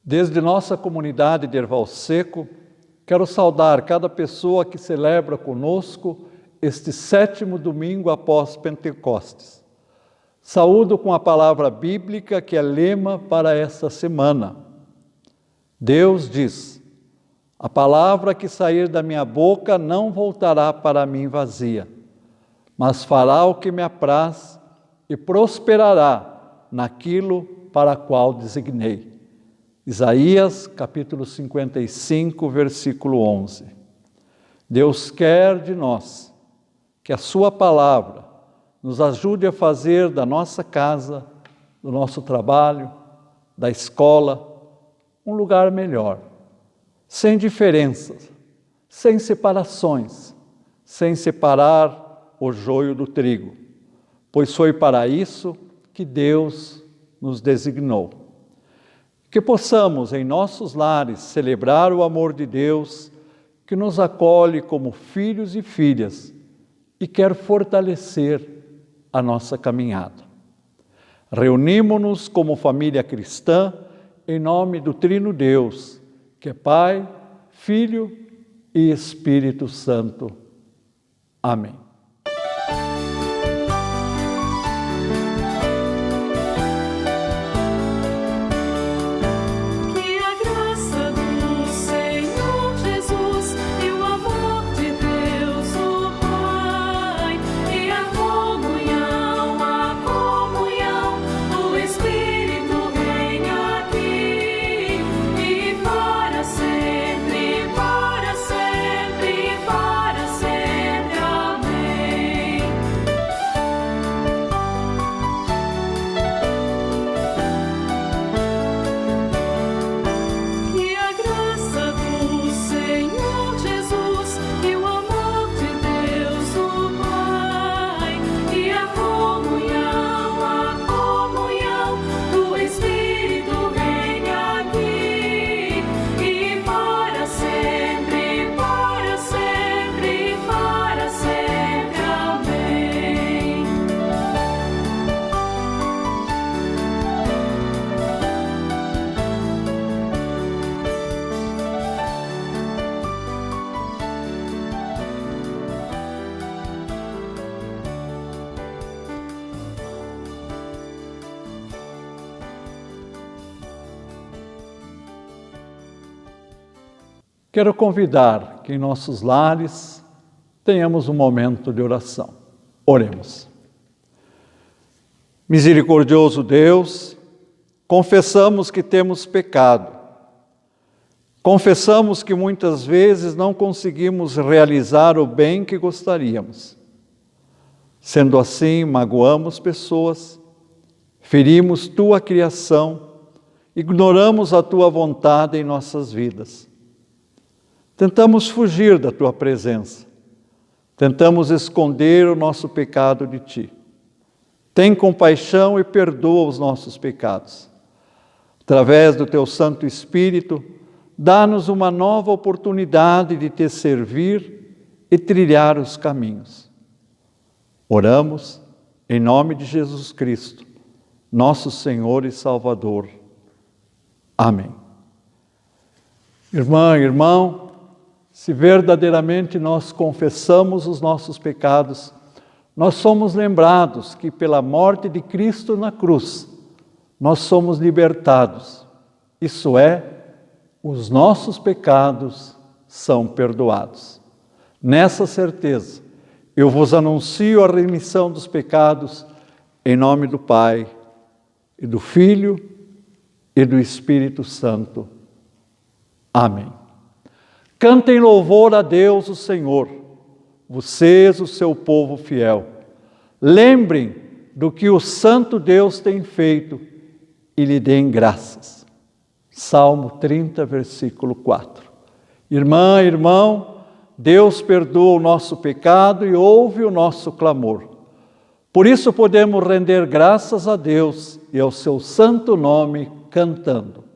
Desde nossa comunidade de Erval Seco, quero saudar cada pessoa que celebra conosco este 7º domingo após Pentecostes. Saúdo com a palavra bíblica que é lema para esta semana. Deus diz: a palavra que sair da minha boca não voltará para mim vazia, mas fará o que me apraz e prosperará naquilo para qual designei. Isaías, capítulo 55, versículo 11. Deus quer de nós que a sua palavra nos ajude a fazer da nossa casa, do nosso trabalho, da escola, um lugar melhor, sem diferenças, sem separações, sem separar o joio do trigo, pois foi para isso que Deus nos designou. Que possamos em nossos lares celebrar o amor de Deus que nos acolhe como filhos e filhas e quer fortalecer a nossa caminhada. Reunimo-nos como família cristã em nome do Trino Deus, que é Pai, Filho e Espírito Santo. Amém. Quero convidar que em nossos lares tenhamos um momento de oração. Oremos. Misericordioso Deus, confessamos que temos pecado. Confessamos que muitas vezes não conseguimos realizar o bem que gostaríamos. Sendo assim, magoamos pessoas, ferimos tua criação, ignoramos a tua vontade em nossas vidas. Tentamos fugir da tua presença, tentamos esconder o nosso pecado de ti. Tem compaixão e perdoa os nossos pecados. Através do teu Santo Espírito, dá-nos uma nova oportunidade de te servir e trilhar os caminhos. Oramos em nome de Jesus Cristo, nosso Senhor e Salvador. Amém. Irmã, irmão, se verdadeiramente nós confessamos os nossos pecados, nós somos lembrados que pela morte de Cristo na cruz, nós somos libertados. Isso é, os nossos pecados são perdoados. Nessa certeza, eu vos anuncio a remissão dos pecados em nome do Pai, e do Filho, e do Espírito Santo. Amém. Cantem louvor a Deus, o Senhor, vocês, o seu povo fiel. Lembrem do que o Santo Deus tem feito e lhe deem graças. Salmo 30, versículo 4. Irmã, irmão, Deus perdoa o nosso pecado e ouve o nosso clamor. Por isso podemos render graças a Deus e ao seu santo nome cantando.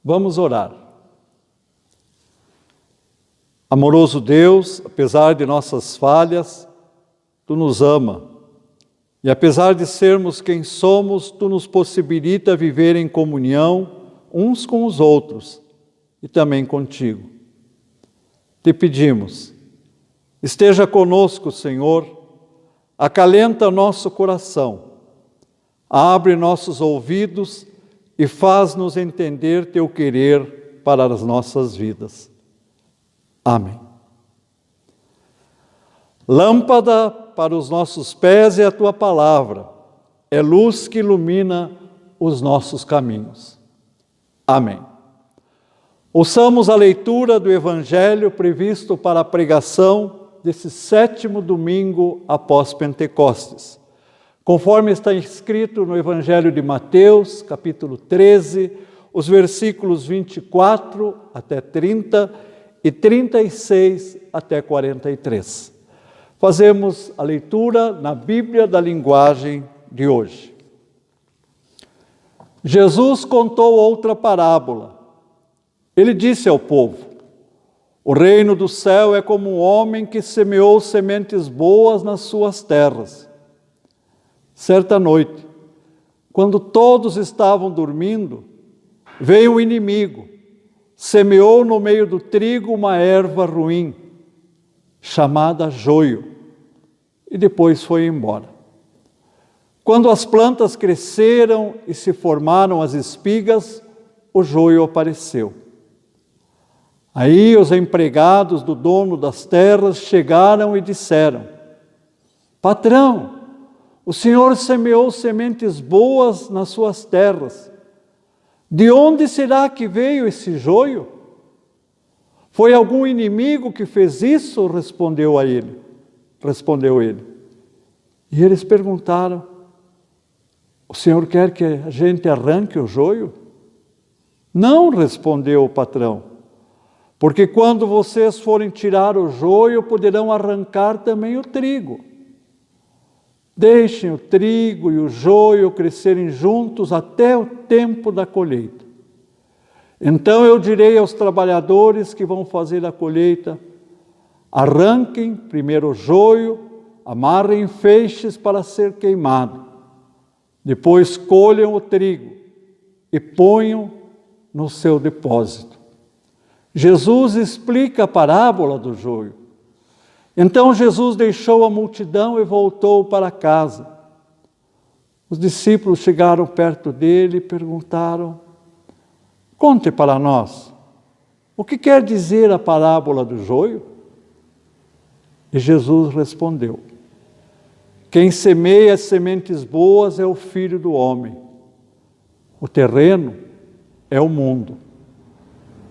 Vamos orar. Amoroso Deus, apesar de nossas falhas, Tu nos ama. E apesar de sermos quem somos, Tu nos possibilita viver em comunhão uns com os outros e também contigo. Te pedimos, esteja conosco, Senhor, acalenta nosso coração, abre nossos ouvidos e faz-nos entender Teu querer para as nossas vidas. Amém. Lâmpada para os nossos pés é a Tua palavra, é luz que ilumina os nossos caminhos. Amém. Ouçamos a leitura do Evangelho previsto para a pregação desse 7º domingo após Pentecostes, conforme está escrito no Evangelho de Mateus, capítulo 13, os versículos 24 até 30 e 36 até 43. Fazemos a leitura na Bíblia da linguagem de hoje. Jesus contou outra parábola. Ele disse ao povo: o reino do céu é como um homem que semeou sementes boas nas suas terras. Certa noite, quando todos estavam dormindo, veio o inimigo, semeou no meio do trigo uma erva ruim, chamada joio, e depois foi embora. Quando as plantas cresceram e se formaram as espigas, o joio apareceu. Aí os empregados do dono das terras chegaram e disseram: patrão, o senhor semeou sementes boas nas suas terras. De onde será que veio esse joio? Foi algum inimigo que fez isso? Respondeu ele. E eles perguntaram: o senhor quer que a gente arranque o joio? Não, respondeu o patrão. Porque quando vocês forem tirar o joio, poderão arrancar também o trigo. Deixem o trigo e o joio crescerem juntos até o tempo da colheita. Então eu direi aos trabalhadores que vão fazer a colheita: arranquem primeiro o joio, amarrem em feixes para ser queimado. Depois colham o trigo e ponham no seu depósito. Jesus explica a parábola do joio. Então Jesus deixou a multidão e voltou para casa. Os discípulos chegaram perto dele e perguntaram: conte para nós, o que quer dizer a parábola do joio? E Jesus respondeu: quem semeia sementes boas é o Filho do Homem. O terreno é o mundo.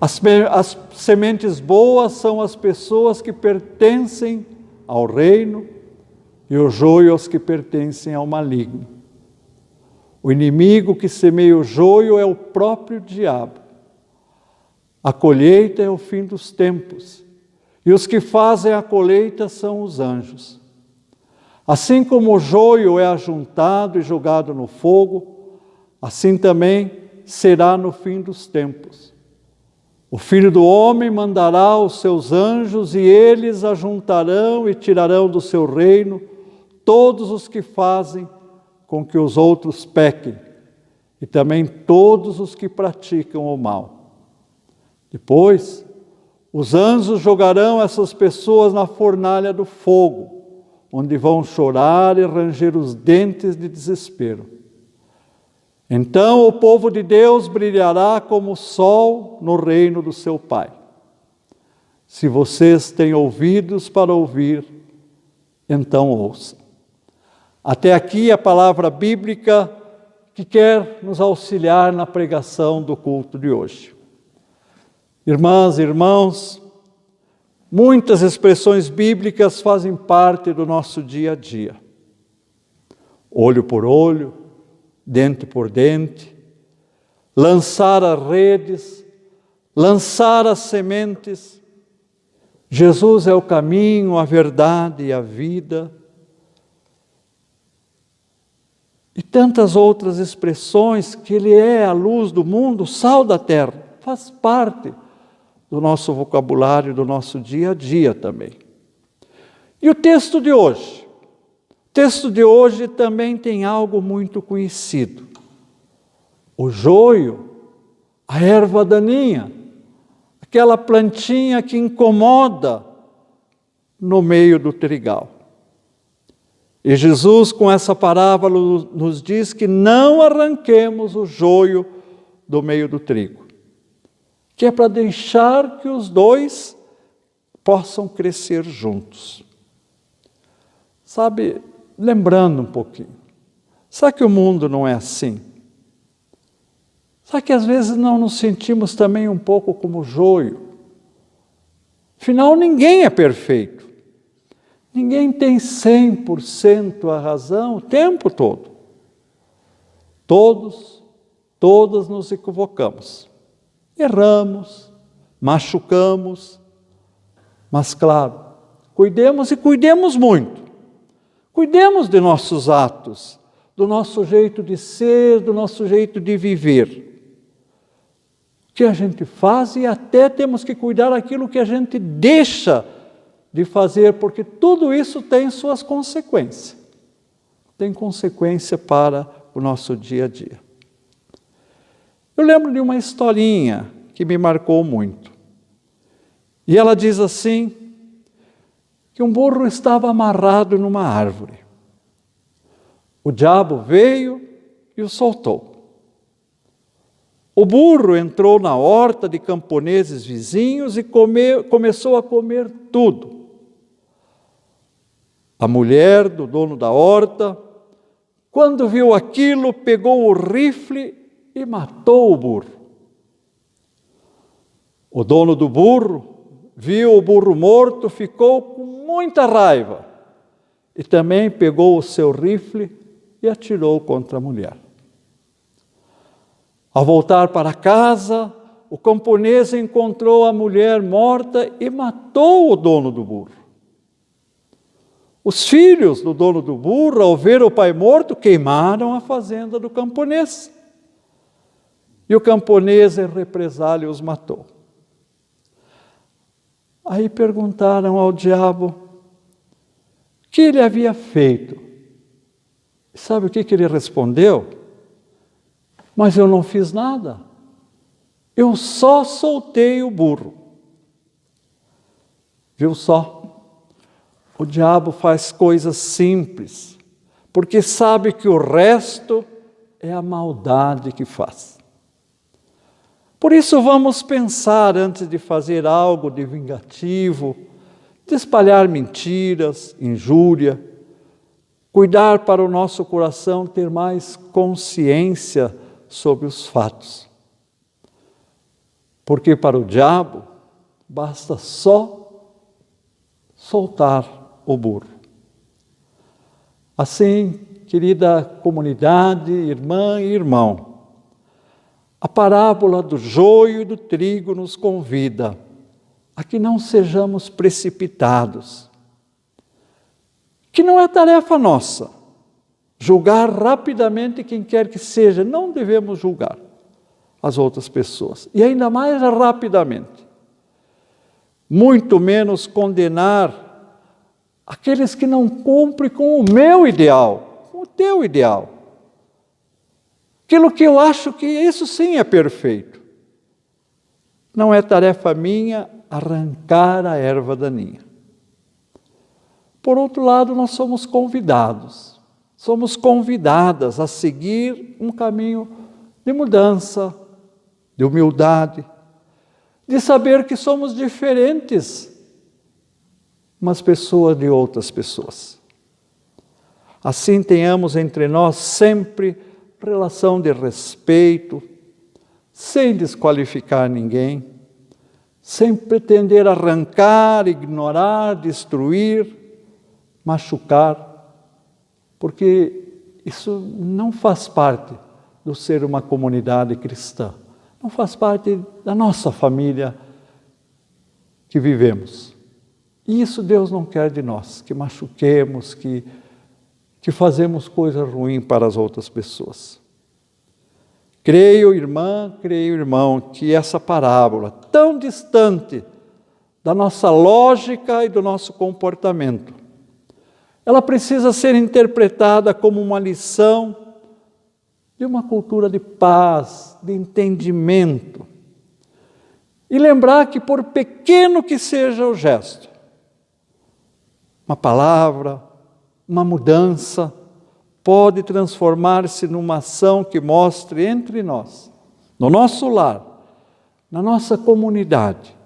As sementes boas são as pessoas que pertencem ao reino e o joio aos que pertencem ao maligno. O inimigo que semeia o joio é o próprio diabo. A colheita é o fim dos tempos e os que fazem a colheita são os anjos. Assim como o joio é ajuntado e jogado no fogo, assim também será no fim dos tempos. O Filho do Homem mandará os seus anjos e eles ajuntarão e tirarão do seu reino todos os que fazem com que os outros pequem e também todos os que praticam o mal. Depois, os anjos jogarão essas pessoas na fornalha do fogo, onde vão chorar e ranger os dentes de desespero. Então o povo de Deus brilhará como o sol no reino do seu Pai. Se vocês têm ouvidos para ouvir, então ouçam. Até aqui a palavra bíblica que quer nos auxiliar na pregação do culto de hoje. Irmãs e irmãos, muitas expressões bíblicas fazem parte do nosso dia a dia. Olho por olho, dente por dente, lançar as redes, lançar as sementes. Jesus é o caminho, a verdade e a vida. E tantas outras expressões que Ele é a luz do mundo, o sal da terra. faz parte do nosso vocabulário, do nosso dia a dia também. E o texto de hoje? O texto de hoje também tem algo muito conhecido. O joio, a erva daninha, aquela plantinha que incomoda no meio do trigal. E Jesus, com essa parábola, nos diz que não arranquemos o joio do meio do trigo, que é para deixar que os dois possam crescer juntos. Sabe, lembrando um pouquinho, sabe que o mundo não é assim? Sabe que às vezes não nos sentimos também um pouco como joio? Afinal, ninguém é perfeito. Ninguém tem 100% a razão o tempo todo. Todas nos equivocamos. Erramos, machucamos, mas claro, cuidemos e cuidemos muito. Cuidemos de nossos atos, do nosso jeito de ser, do nosso jeito de viver. O que a gente faz e até temos que cuidar daquilo que a gente deixa de fazer, porque tudo isso tem suas consequências. Tem consequência para o nosso dia a dia. Eu lembro de uma historinha que me marcou muito. E ela diz assim, que um burro estava amarrado numa árvore. O diabo veio e o soltou. O burro entrou na horta de camponeses vizinhos e começou a comer tudo. A mulher do dono da horta, quando viu aquilo, pegou o rifle e matou o burro. O dono do burro viu o burro morto, ficou com muita raiva e também pegou o seu rifle e atirou contra a mulher. Ao voltar para casa, o camponês encontrou a mulher morta e matou o dono do burro. Os filhos do dono do burro, ao ver o pai morto, queimaram a fazenda do camponês. E o camponês, em represália, os matou. Aí perguntaram ao diabo o que ele havia feito. E sabe o que ele respondeu? Mas eu não fiz nada. Eu só soltei o burro. Viu só? O diabo faz coisas simples, porque sabe que o resto é a maldade que faz. Por isso vamos pensar antes de fazer algo de vingativo, de espalhar mentiras, injúria, cuidar para o nosso coração ter mais consciência sobre os fatos. Porque para o diabo basta só soltar o burro. Assim, querida comunidade, irmã e irmão, a parábola do joio e do trigo nos convida a que não sejamos precipitados, que não é tarefa nossa julgar rapidamente quem quer que seja, não devemos julgar as outras pessoas, e ainda mais rapidamente, muito menos condenar aqueles que não cumprem com o meu ideal, com o teu ideal. Aquilo que eu acho que isso sim é perfeito. Não é tarefa minha arrancar a erva daninha. Por outro lado, nós somos convidadas a seguir um caminho de mudança, de humildade, de saber que somos diferentes umas pessoas de outras pessoas. Assim tenhamos entre nós sempre relação de respeito, sem desqualificar ninguém, sem pretender arrancar, ignorar, destruir, machucar, porque isso não faz parte do ser uma comunidade cristã, não faz parte da nossa família que vivemos. E isso Deus não quer de nós, que machuquemos, que fazemos coisa ruim para as outras pessoas. Creio, irmã, creio, irmão, que essa parábola, tão distante da nossa lógica e do nosso comportamento, ela precisa ser interpretada como uma lição de uma cultura de paz, de entendimento. E lembrar que, por pequeno que seja o gesto, uma palavra, uma mudança, pode transformar-se numa ação que mostre entre nós, no nosso lar, na nossa comunidade,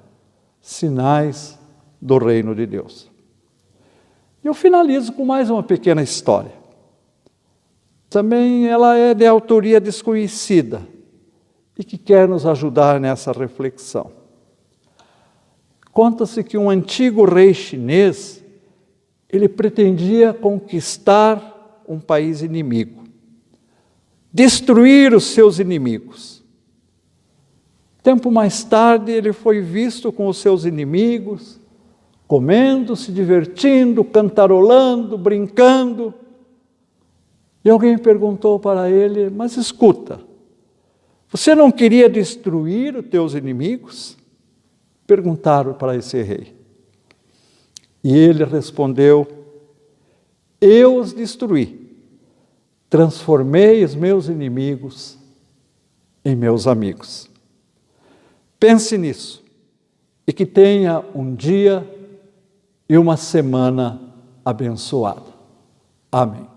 sinais do reino de Deus. Eu finalizo com mais uma pequena história. Também ela é de autoria desconhecida e que quer nos ajudar nessa reflexão. Conta-se que um antigo rei chinês, ele pretendia conquistar um país inimigo, destruir os seus inimigos. Tempo mais tarde, ele foi visto com os seus inimigos, comendo, se divertindo, cantarolando, brincando. E alguém perguntou para ele: mas escuta, você não queria destruir os teus inimigos? Perguntaram para esse rei. E ele respondeu: eu os destruí, transformei os meus inimigos em meus amigos. Pense nisso e que tenha um dia e uma semana abençoada. Amém.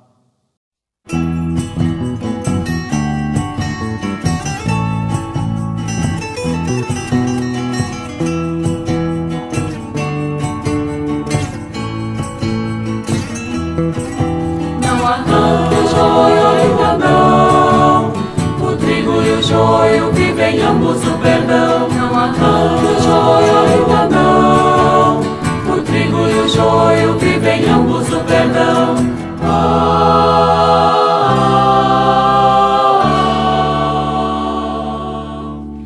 Joio vivem ambos o perdão. Não arranque o joio ainda não. O trigo e o joio vivem ambos o perdão.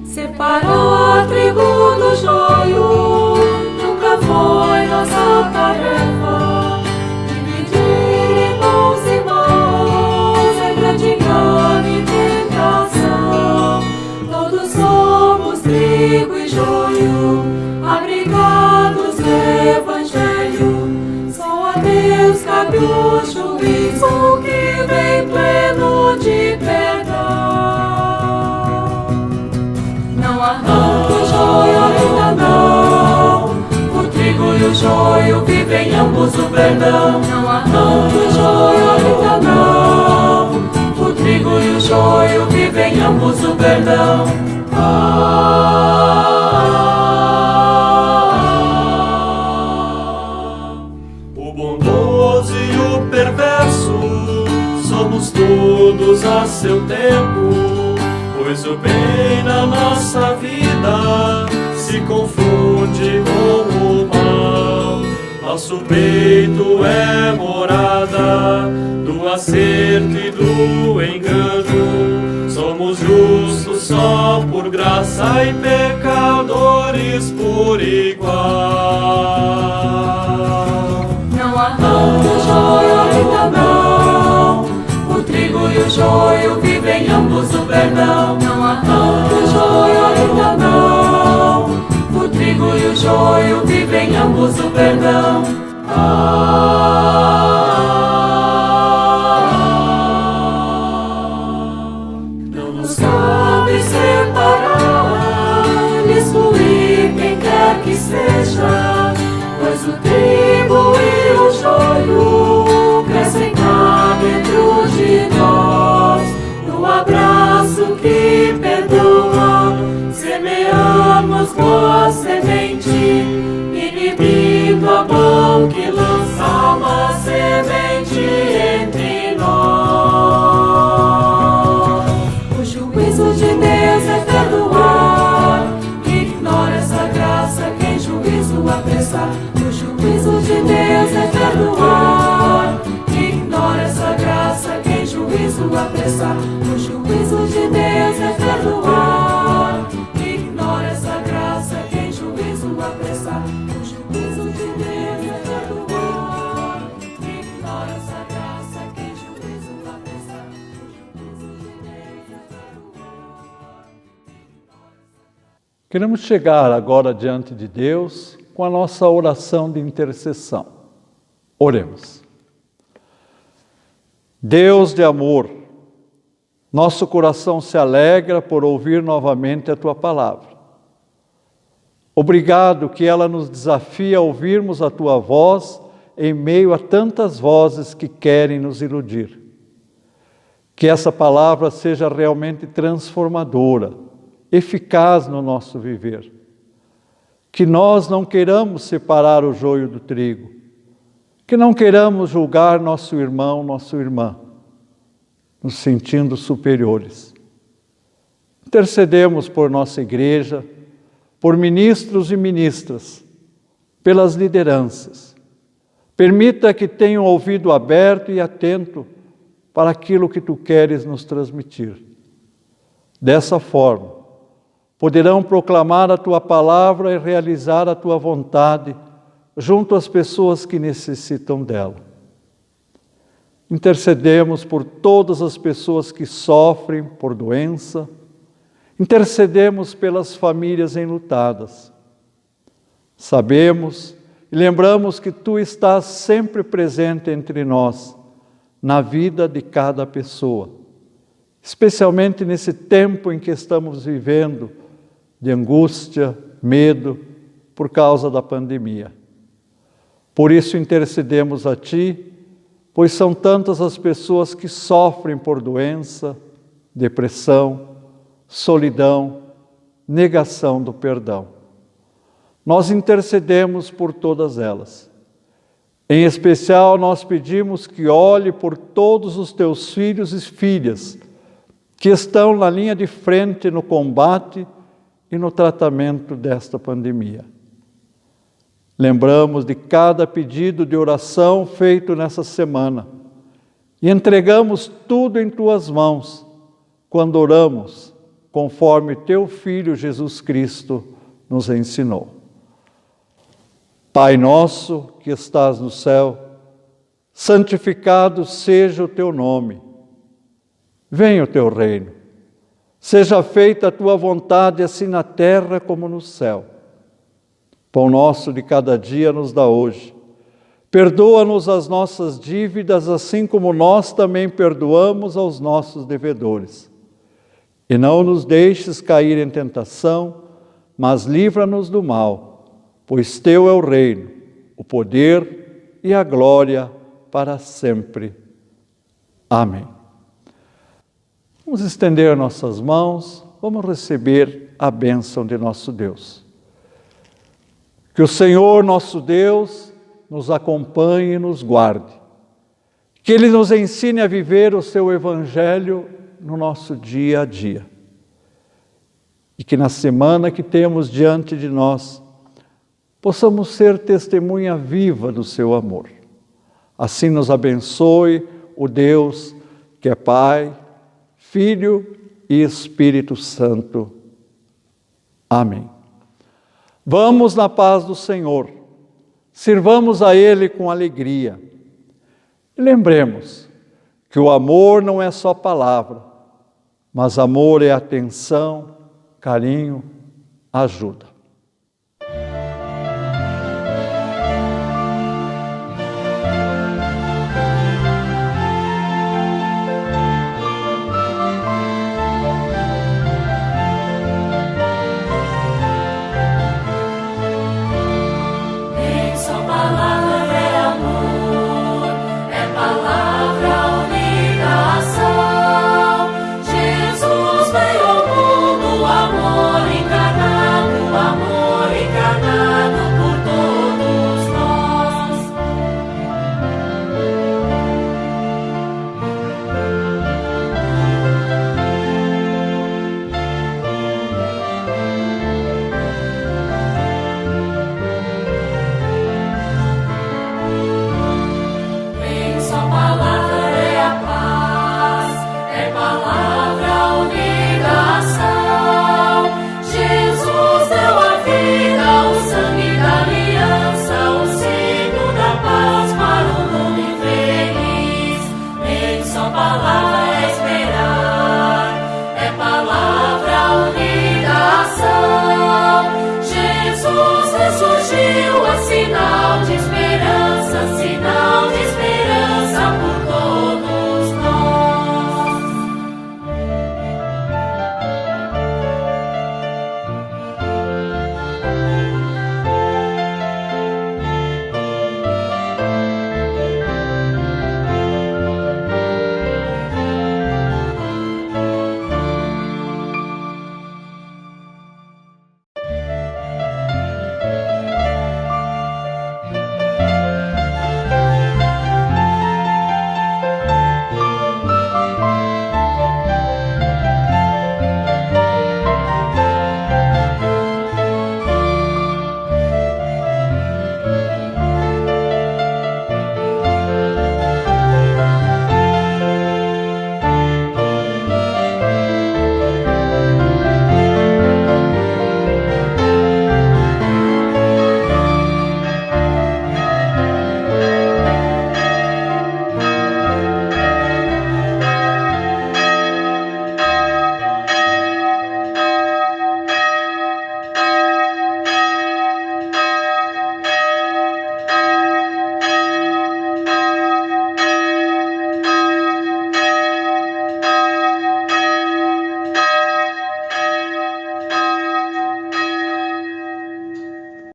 Separar trigo do joio nunca foi nossa tarefa. Dividir irmãos e irmãos é grande engano e tentação. Todos somos trigo e joio, abrigados no Evangelho. Só a Deus cabe o juízo que vem pleno de perdão. Não arranque o joio ainda não. O trigo e o joio vivem ambos o perdão. Não arranque o joio ainda não. O trigo e o joio vivem ambos o perdão. O bondoso e o perverso somos todos a seu tempo, pois o bem na nossa vida se confunde com o mal. Nosso peito é morada do acerto e do engano. Somos justos só por graça e pecadores por igual. Não arranque o joio ainda não. O trigo e o joio vivem ambos o perdão. Não arranque o joio ainda não. O trigo e o joio vivem ambos o perdão. Não nos cabe separar, excluir quem quer que seja, pois o trigo e o joio crescem cá dentro de nós. No abraço que perdoa, semeamos boa semente, inibindo a mão que lança Queremos chegar agora diante de Deus com a nossa oração de intercessão. Oremos. Deus de amor, nosso coração se alegra por ouvir novamente a Tua palavra. Obrigado que ela nos desafia a ouvirmos a Tua voz em meio a tantas vozes que querem nos iludir. Que essa palavra seja realmente transformadora, eficaz no nosso viver. Que nós não queiramos separar o joio do trigo, que não queiramos julgar nosso irmão, nossa irmã, nos sentindo superiores. Intercedemos por nossa igreja, por ministros e ministras, pelas lideranças. Permita que tenham ouvido aberto e atento para aquilo que Tu queres nos transmitir. Dessa forma, poderão proclamar a Tua palavra e realizar a Tua vontade junto às pessoas que necessitam dela. Intercedemos por todas as pessoas que sofrem por doença, intercedemos pelas famílias enlutadas. Sabemos e lembramos que Tu estás sempre presente entre nós, na vida de cada pessoa, especialmente nesse tempo em que estamos vivendo de angústia, medo, por causa da pandemia. Por isso intercedemos a Ti, pois são tantas as pessoas que sofrem por doença, depressão, solidão, negação do perdão. Nós intercedemos por todas elas. Em especial, nós pedimos que olhe por todos os Teus filhos e filhas que estão na linha de frente no combate e no tratamento desta pandemia. Lembramos de cada pedido de oração feito nessa semana e entregamos tudo em Tuas mãos quando oramos, conforme Teu Filho Jesus Cristo nos ensinou. Pai nosso que estás no céu, santificado seja o Teu nome. Venha o Teu reino. Seja feita a Tua vontade, assim na terra como no céu. Pão nosso de cada dia nos dá hoje. Perdoa-nos as nossas dívidas, assim como nós também perdoamos aos nossos devedores. E não nos deixes cair em tentação, mas livra-nos do mal, pois Teu é o reino, o poder e a glória para sempre. Amém. Vamos estender nossas mãos, vamos receber a bênção de nosso Deus. Que o Senhor, nosso Deus, nos acompanhe e nos guarde. Que Ele nos ensine a viver o Seu Evangelho no nosso dia a dia. E que na semana que temos diante de nós, possamos ser testemunha viva do Seu amor. Assim nos abençoe o Deus que é Pai, Filho e Espírito Santo. Amém. Vamos na paz do Senhor, sirvamos a Ele com alegria. E lembremos que o amor não é só palavra, mas amor é atenção, carinho, ajuda.